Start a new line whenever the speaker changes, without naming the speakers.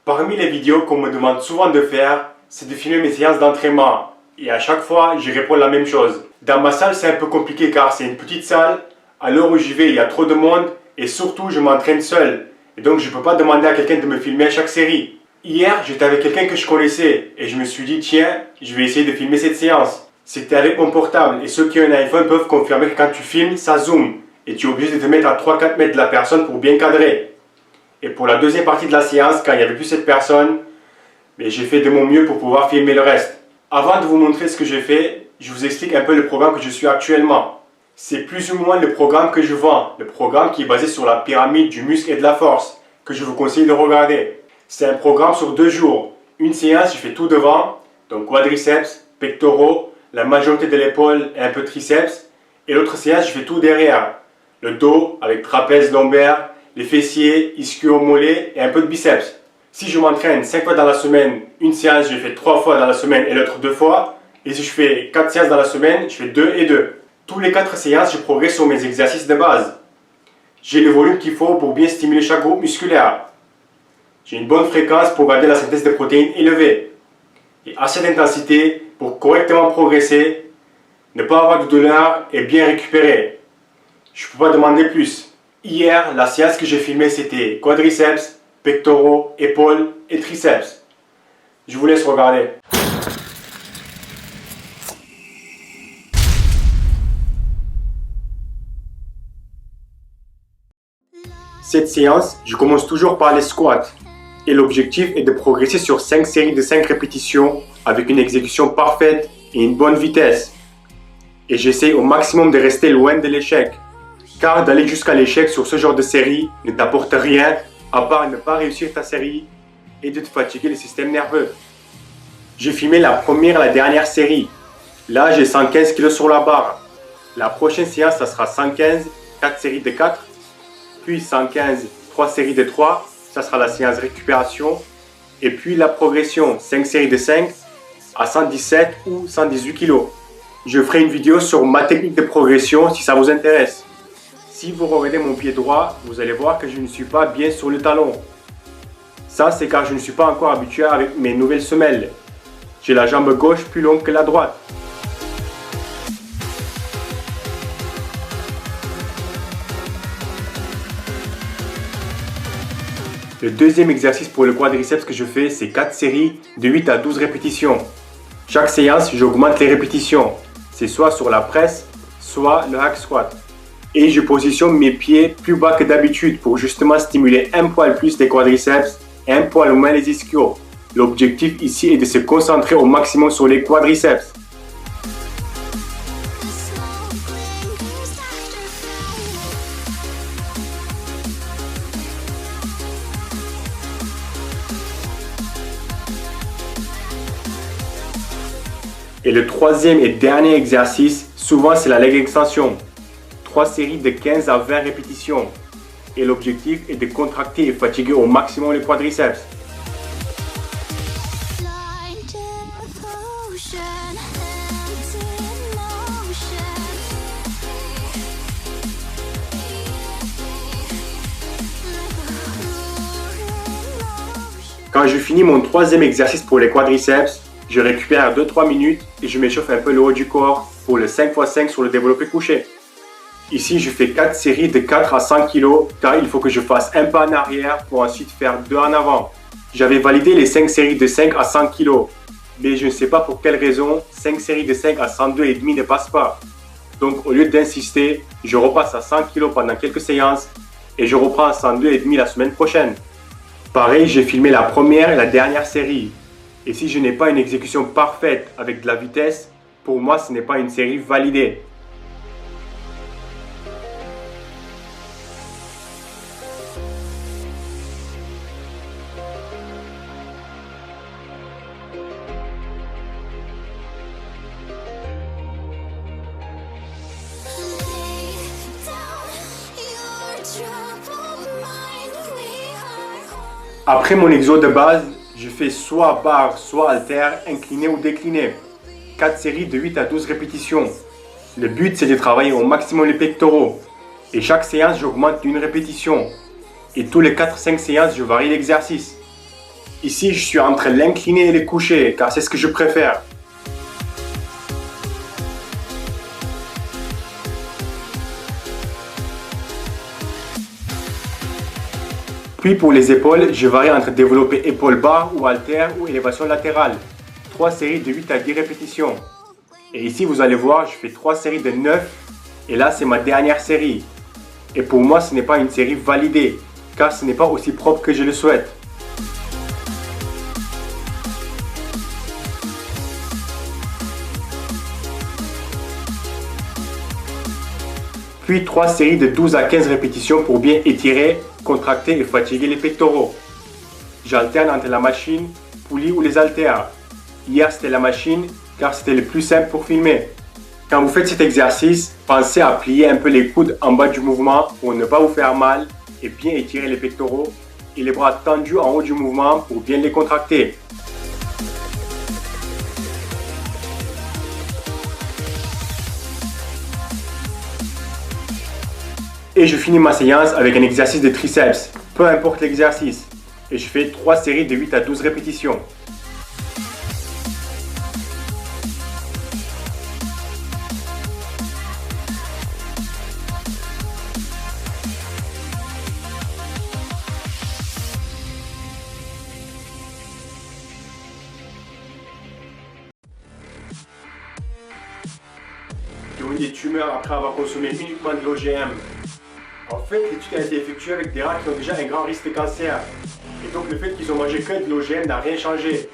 Parmi les vidéos qu'on me demande souvent de faire, c'est de filmer mes séances d'entraînement. Et à chaque fois, je réponds la même chose. Dans ma salle, c'est un peu compliqué car c'est une petite salle. À l'heure où j'y vais, il y a trop de monde et surtout, je m'entraîne seul. Et donc, je ne peux pas demander à quelqu'un de me filmer à chaque série. Hier, j'étais avec quelqu'un que je connaissais et je me suis dit, tiens, je vais essayer de filmer cette séance. C'était avec mon portable et ceux qui ont un iPhone peuvent confirmer que quand tu filmes, ça zoome. Et tu es obligé de te mettre à 3-4 mètres de la personne pour bien cadrer. Et pour la deuxième partie de la séance, quand il n'y avait plus cette personne, j'ai fait de mon mieux pour pouvoir filmer le reste. Avant de vous montrer ce que j'ai fait, je vous explique un peu le programme que je suis actuellement. C'est plus ou moins le programme que je vends, le programme qui est basé sur la pyramide du muscle et de la force, que je vous conseille de regarder. C'est un programme sur 2 jours. Une séance, je fais tout devant, donc quadriceps, pectoraux, la majorité de l'épaule et un peu de triceps. Et l'autre séance, je fais tout derrière. Le dos avec trapèze lombaire, les fessiers, ischio-mollets et un peu de biceps. Si je m'entraîne 5 fois dans la semaine, une séance je fais 3 fois dans la semaine et l'autre 2 fois. Et si je fais 4 séances dans la semaine, je fais 2 et 2. Tous les 4 séances, je progresse sur mes exercices de base. J'ai le volume qu'il faut pour bien stimuler chaque groupe musculaire. J'ai une bonne fréquence pour garder la synthèse de protéines élevée. Et assez d'intensité pour correctement progresser, ne pas avoir de douleur et bien récupérer. Je ne peux pas demander plus. Hier, la séance que j'ai filmée, c'était quadriceps, pectoraux, épaules et triceps. Je vous laisse regarder. Cette séance, je commence toujours par les squats. Et l'objectif est de progresser sur 5 séries de 5 répétitions avec une exécution parfaite et une bonne vitesse. Et j'essaie au maximum de rester loin de l'échec. Car d'aller jusqu'à l'échec sur ce genre de série ne t'apporte rien à part ne pas réussir ta série et de te fatiguer le système nerveux. J'ai filmé la première et la dernière série. Là, j'ai 115 kg sur la barre. La prochaine séance, ça sera 115, 4 séries de 4. Puis 115, 3 séries de 3. Ça sera la séance récupération. Et puis la progression, 5 séries de 5 à 117 ou 118 kg. Je ferai une vidéo sur ma technique de progression si ça vous intéresse. Si vous regardez mon pied droit, vous allez voir que je ne suis pas bien sur le talon. Ça, c'est car je ne suis pas encore habitué avec mes nouvelles semelles. J'ai la jambe gauche plus longue que la droite. Le deuxième exercice pour le quadriceps que je fais, c'est 4 séries de 8 à 12 répétitions. Chaque séance, j'augmente les répétitions. C'est soit sur la presse, soit le hack squat. Et je positionne mes pieds plus bas que d'habitude pour justement stimuler un poil plus les quadriceps et un poil moins les ischios. L'objectif ici est de se concentrer au maximum sur les quadriceps. Et le troisième et dernier exercice, souvent c'est la leg extension. 3 séries de 15 à 20 répétitions. Et l'objectif est de contracter et fatiguer au maximum les quadriceps. Quand je finis mon troisième exercice pour les quadriceps, je récupère 2-3 minutes et je m'échauffe un peu le haut du corps pour le 5x5 sur le développé couché. Ici, je fais 4 séries de 4 à 100 kg car il faut que je fasse un pas en arrière pour ensuite faire 2 en avant. J'avais validé les 5 séries de 5 à 100 kg, mais je ne sais pas pour quelle raison 5 séries de 5 à 102,5 ne passent pas. Donc au lieu d'insister, je repasse à 100 kg pendant quelques séances et je reprends à 102,5 la semaine prochaine. Pareil, j'ai filmé la première et la dernière série. Et si je n'ai pas une exécution parfaite avec de la vitesse, pour moi ce n'est pas une série validée. Après mon exo de base, je fais soit barre, soit haltère, incliné ou décliné. 4 séries de 8 à 12 répétitions. Le but, c'est de travailler au maximum les pectoraux. Et chaque séance, j'augmente d'une répétition. Et tous les 4-5 séances, je varie l'exercice. Ici, je suis entre l'incliner et le coucher, car c'est ce que je préfère. Puis pour les épaules, je varie entre développer épaule barre ou haltère ou élévation latérale. 3 séries de 8 à 10 répétitions. Et ici, vous allez voir, je fais 3 séries de 9. Et là, c'est ma dernière série. Et pour moi, ce n'est pas une série validée, car ce n'est pas aussi propre que je le souhaite. Puis 3 séries de 12 à 15 répétitions pour bien étirer, contracter et fatiguer les pectoraux. J'alterne entre la machine, poulie ou les haltères. Hier c'était la machine car c'était le plus simple pour filmer. Quand vous faites cet exercice, pensez à plier un peu les coudes en bas du mouvement pour ne pas vous faire mal et bien étirer les pectoraux et les bras tendus en haut du mouvement pour bien les contracter. Et je finis ma séance avec un exercice de triceps, peu importe l'exercice. Et je fais 3 séries de 8 à 12 répétitions. Qui ont eu des tumeurs après avoir consommé uniquement de l'OGM. En fait, l'étude a été effectuée avec des rats qui ont déjà un grand risque de cancer. Et donc le fait qu'ils ont mangé que de l'OGM n'a rien changé.